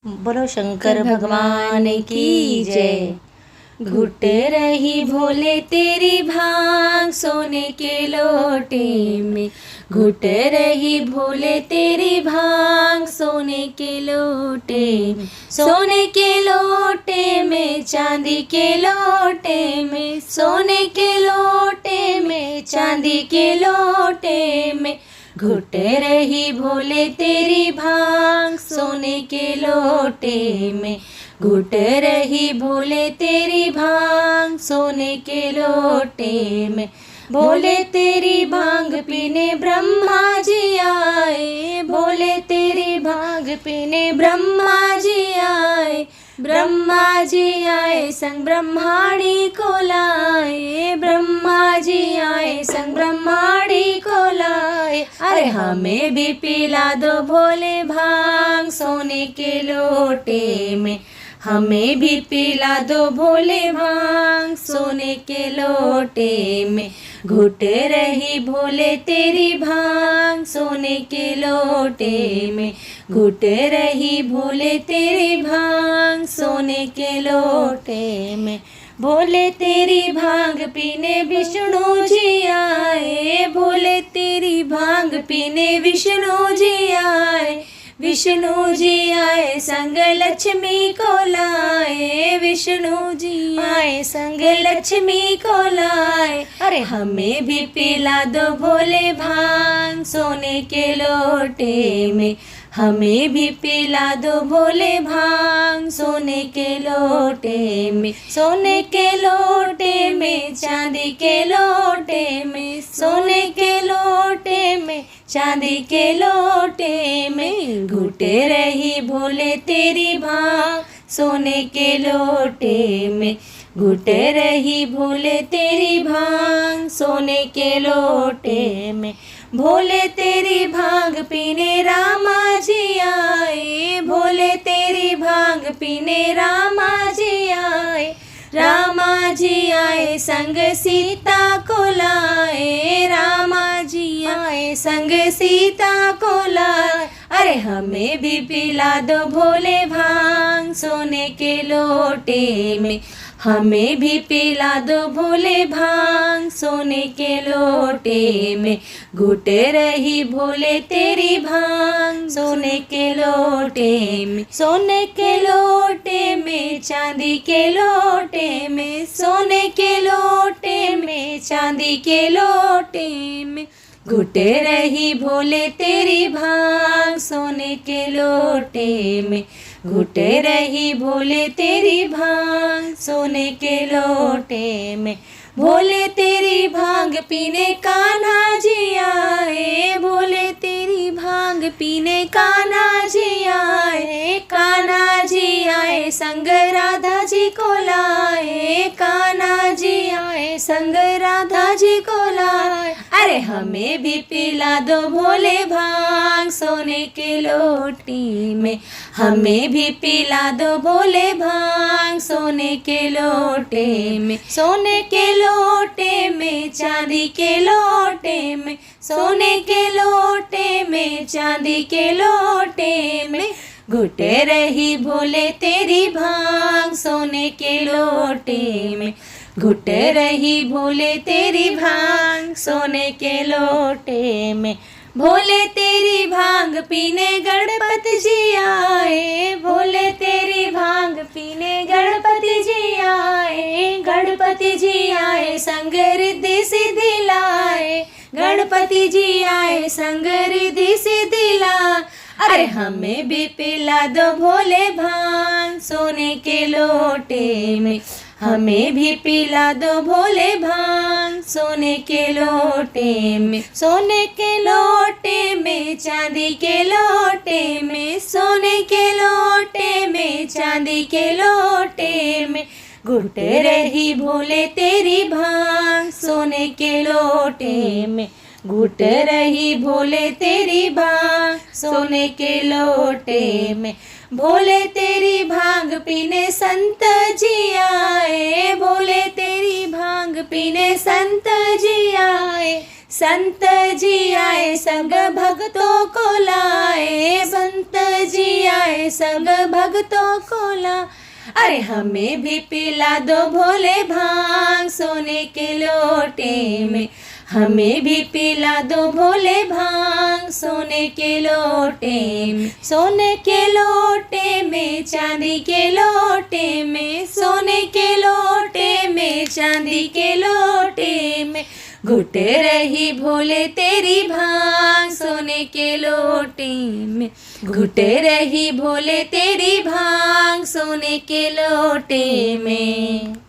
बोलो शंकर भगवान की जय। घुट रही भोले तेरी भांग सोने के लोटे में, घुट रही भोले तेरी भांग सोने के लोटे में, सोने के लोटे में, चांदी के लोटे में, सोने के लोटे में, चांदी के लोटे में, घुट रही भोले तेरी भांग सोने के लोटे में, घुट रही भोले तेरी भांग सोने के लोटे में। भोले तेरी भांग पीने ब्रह्मा जी आए, भोले तेरी भांग पीने ब्रह्मा जी आए, ब्रह्मा जी आए संग ब्रह्माणी को लाए, ब्रह्मा जी आए संग ब्रह्माणी को लाए। अरे हमें भी पिला दो भोले भांग सोने के लोटे में, हमें भी पिला दो भोले भांग सोने के लोटे में, घुट रही भोले तेरी भांग सोने के लोटे में, घुट रही भोले तेरी भांग सोने के लोटे में। भोले तेरी भांग पीने विष्णु जी आए, भोले तेरी भांग पीने विष्णु जी आए, विष्णु जी आए संग लक्ष्मी को लाए, विष्णु जी आए संग लक्ष्मी को लाए। अरे हमें भी पिला दो भोले भांग सोने के लोटे में, हमें भी पिला दो भोले भांग सोने के लोटे में, सोने के लोटे में, चांदी के लोटे में, सोने के लोटे में, चांदी के लोटे में, घुट रही भोले तेरी भांग सोने के लोटे में, घुट रही भोले तेरी भांग सोने के लोटे में। भोले तेरी भांग पीने रामा जी आए, भोले तेरी भांग पीने रामा जी आए, रामा जी आए संग सीता को लाए, रामा जी आए संग सीता को लाए। अरे हमें भी पिला दो भोले भांग सोने के लोटे में, हमें भी पिला दो भोले भांग सोने के लोटे में, घुट रही भोले तेरी भांग सोने के लोटे में, सोने के लोटे में, चांदी के लोटे में, सोने के लोटे में, चांदी के लोटे में, घुट रही भोले तेरी भांग सोने के लोटे में, घुट रही भोले तेरी भांग सोने के लोटे में। भोले तेरी भांग पीने कान्हा जी आए, भोले तेरी भांग पीने कान्हा जी आए, कान्हा जी आए संग राधा जी को लाए, कान्हा जी आए संग राधा जी को लाए। अरे हमें भी पिला दो भोले भांग सोने के लोटी में, हमें भी पिला दो भोले भांग सोने के लोटे में, सोने के लोटे में, चांदी के लोटे में, सोने के लोटे में, चांदी के लोटे में, घुट रही भोले तेरी भांग सोने के लोटे में, घुट रही भोले तेरी भांग सोने के लोटे में। भोले तेरी भांग पीने गणपति जी आए, भोले तेरी भांग पीने गणपति जी आए, गणपति जी आए संग रिद्धि सिद्धि लाए, गणपति जी आए संग रिद्धि सिद्धि लाए। अरे हमें भी पिला दो भोले भांग सोने के लोटे में, हमें भी पिला दो भोले भांग सोने के लोटे में, सोने के लोटे में, चांदी के लोटे में, सोने के लोटे में, चांदी के लोटे में, घुट रही भोले तेरी भांग सोने के लोटे में, घुट रही भोले तेरी भांग सोने के लोटे में। भोले तेरी भांग पीने संत जी आए, भोले तेरी भांग पीने संत जी आए, संत जी आए संग भक्तों को लाए, संत जी आए संग भक्तों को ला। अरे हमें भी पिला दो भोले भांग सोने के लोटे में, हमें भी पिला दो भोले भांग सोने के लोटे में, सोने के लोटे में चांदी के लोटे में, सोने के लोटे में चांदी के लोटे में, घुट रही भोले तेरी भांग सोने के लोटे में, घुट रही भोले तेरी भांग सोने के लोटे में।